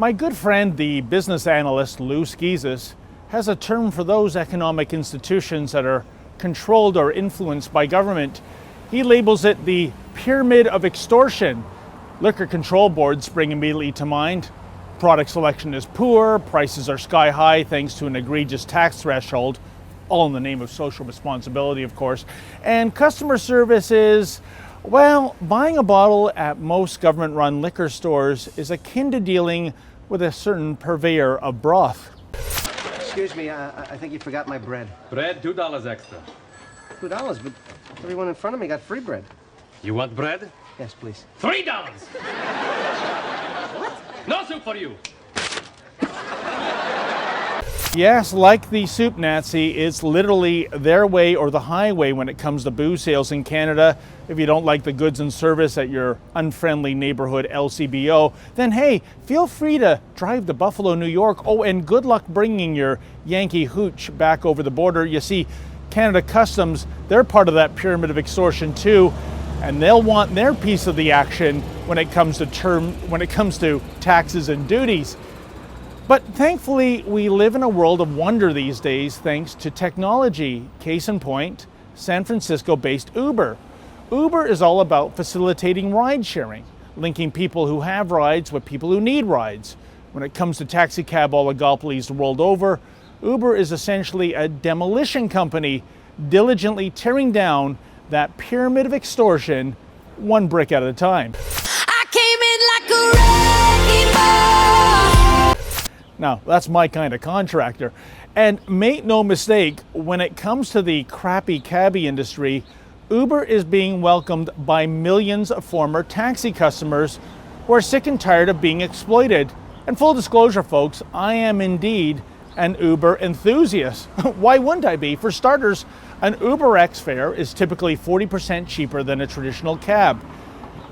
My good friend, the business analyst Lou Schizas, has a term for those economic institutions that are controlled or influenced by government. He labels it the pyramid of extortion. Liquor control boards spring immediately to mind. Product selection is poor, prices are sky high thanks to an egregious tax threshold, all in the name of social responsibility, of course. And customer service is, well, buying a bottle at most government-run liquor stores is akin to dealing with a certain purveyor of broth. Excuse me, I think you forgot my bread. Bread, $2 extra. $2, but everyone in front of me got free bread. You want bread? Yes, please. $3! What? No soup for you. Yes, like the soup Nazi, it's literally their way or the highway when it comes to booze sales in Canada. If you don't like the goods and service at your unfriendly neighborhood LCBO, then hey, feel free to drive to Buffalo, New York. Oh, and good luck bringing your Yankee hooch back over the border. You see, Canada Customs, they're part of that pyramid of extortion too, and they'll want their piece of the action when it comes to taxes and duties. But thankfully, we live in a world of wonder these days thanks to technology. Case in point, San Francisco-based Uber. Uber is all about facilitating ride sharing, linking people who have rides with people who need rides. When it comes to taxi cab oligopolies the world over, Uber is essentially a demolition company diligently tearing down that pyramid of extortion one brick at a time. I came in like a wrecking ball. Now, that's my kind of contractor. And make no mistake, when it comes to the crappy cabbie industry, Uber is being welcomed by millions of former taxi customers who are sick and tired of being exploited. And full disclosure, folks, I am indeed an Uber enthusiast. Why wouldn't I be? For starters, an UberX fare is typically 40% cheaper than a traditional cab.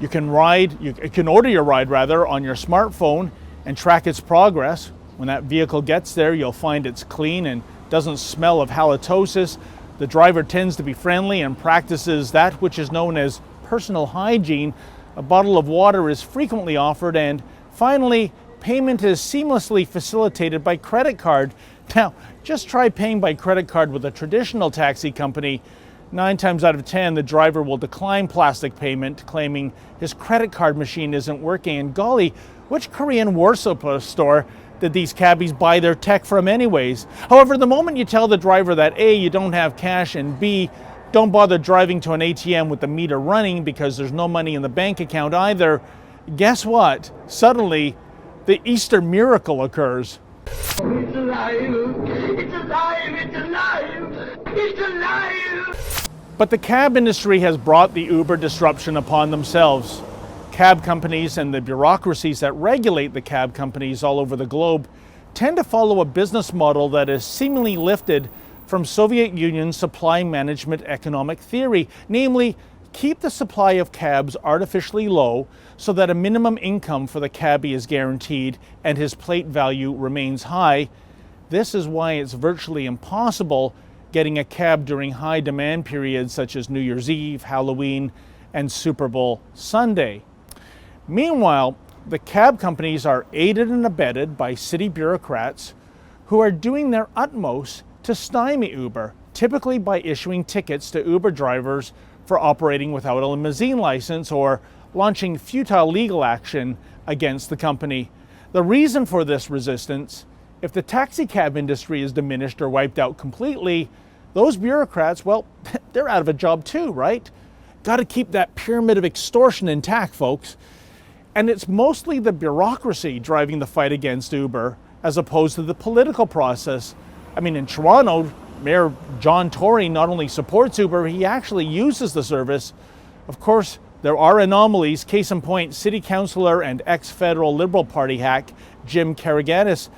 You can order your ride on your smartphone and track its progress. When that vehicle gets there, you'll find it's clean and doesn't smell of halitosis. The driver tends to be friendly and practices that which is known as personal hygiene. A bottle of water is frequently offered, and finally, payment is seamlessly facilitated by credit card. Now, just try paying by credit card with a traditional taxi company. 9 times out of 10, the driver will decline plastic payment, claiming his credit card machine isn't working. And golly, which Korean Warsaw store did these cabbies buy their tech from anyways? However, the moment you tell the driver that A, you don't have cash, and B, don't bother driving to an ATM with the meter running because there's no money in the bank account either, guess what? Suddenly, the Easter miracle occurs. It's alive! It's alive! It's alive! It's alive! But the cab industry has brought the Uber disruption upon themselves. Cab companies and the bureaucracies that regulate the cab companies all over the globe tend to follow a business model that is seemingly lifted from Soviet Union supply management economic theory, namely, keep the supply of cabs artificially low so that a minimum income for the cabbie is guaranteed and his plate value remains high. This is why it's virtually impossible getting a cab during high demand periods such as New Year's Eve, Halloween, and Super Bowl Sunday. Meanwhile, the cab companies are aided and abetted by city bureaucrats who are doing their utmost to stymie Uber, typically by issuing tickets to Uber drivers for operating without a limousine license or launching futile legal action against the company. The reason for this resistance, if the taxi cab industry is diminished or wiped out completely, those bureaucrats, well, they're out of a job too, right? Got to keep that pyramid of extortion intact, folks. And it's mostly the bureaucracy driving the fight against Uber as opposed to the political process. I mean, in Toronto, Mayor John Tory not only supports Uber, he actually uses the service. Of course, there are anomalies. Case in point, City Councillor and ex-federal Liberal Party hack Jim Karagannis.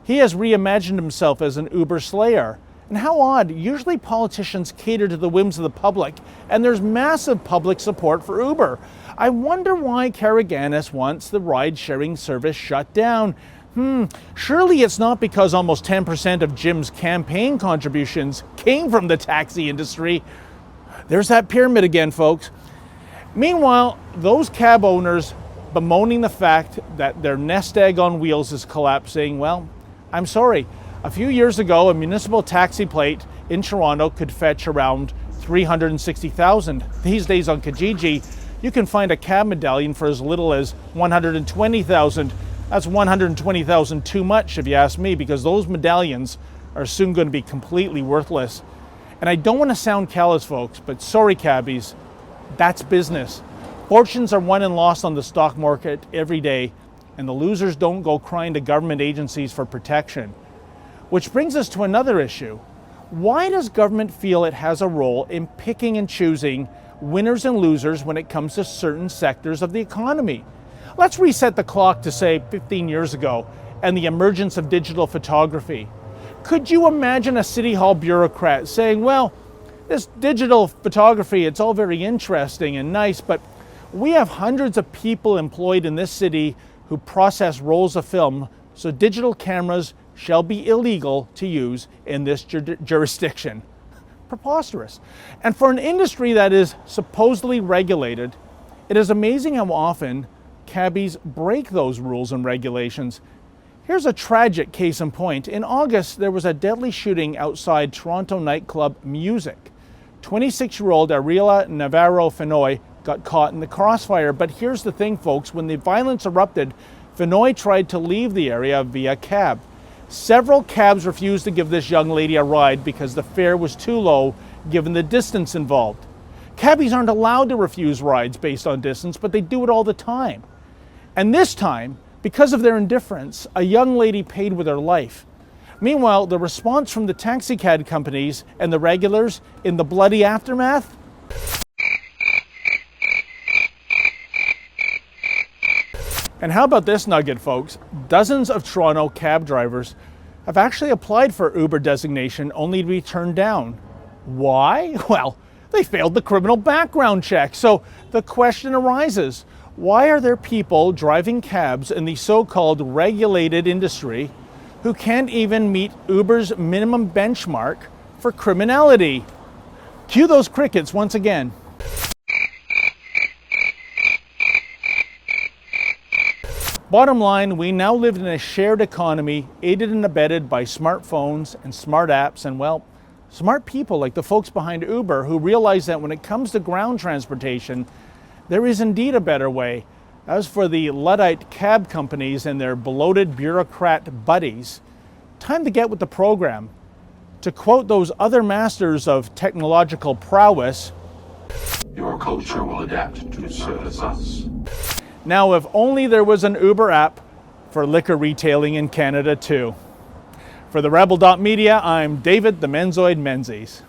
He has reimagined himself as an Uber slayer. And how odd, usually politicians cater to the whims of the public, and there's massive public support for Uber. I wonder why Karagannis wants the ride-sharing service shut down. Surely it's not because almost 10% of Jim's campaign contributions came from the taxi industry. There's that pyramid again, folks. Meanwhile, those cab owners bemoaning the fact that their nest egg on wheels is collapsing. Well, I'm sorry. A few years ago, a municipal taxi plate in Toronto could fetch around $360,000. These days on Kijiji, you can find a cab medallion for as little as $120,000. That's $120,000 too much, if you ask me, because those medallions are soon going to be completely worthless. And I don't want to sound callous, folks, but sorry, cabbies, that's business. Fortunes are won and lost on the stock market every day, and the losers don't go crying to government agencies for protection. Which brings us to another issue. Why does government feel it has a role in picking and choosing winners and losers when it comes to certain sectors of the economy? Let's reset the clock to, say, 15 years ago and the emergence of digital photography. Could you imagine a City Hall bureaucrat saying, well, this digital photography, it's all very interesting and nice, but we have hundreds of people employed in this city who process rolls of film, so digital cameras shall be illegal to use in this jurisdiction. Preposterous. And for an industry that is supposedly regulated, it is amazing how often cabbies break those rules and regulations. Here's a tragic case in point. In August, there was a deadly shooting outside Toronto nightclub Music. 26-year-old Ariela Navarro Fenoy got caught in the crossfire. But here's the thing, folks. When the violence erupted, Fenoy tried to leave the area via cab. Several cabs refused to give this young lady a ride because the fare was too low given the distance involved. Cabbies aren't allowed to refuse rides based on distance, but they do it all the time. And this time, because of their indifference, a young lady paid with her life. Meanwhile, the response from the taxi cab companies and the regulars in the bloody aftermath? And how about this nugget, folks? Dozens of Toronto cab drivers have actually applied for Uber designation only to be turned down. Why? Well, they failed the criminal background check. So the question arises, why are there people driving cabs in the so-called regulated industry who can't even meet Uber's minimum benchmark for criminality? Cue those crickets once again. Bottom line, we now live in a shared economy aided and abetted by smartphones and smart apps and, well, smart people like the folks behind Uber who realize that when it comes to ground transportation, there is indeed a better way. As for the Luddite cab companies and their bloated bureaucrat buddies, time to get with the program. To quote those other masters of technological prowess, your culture will adapt to service us. Now, if only there was an Uber app for liquor retailing in Canada too. For TheRebel.Media, I'm David the Menzoid Menzies.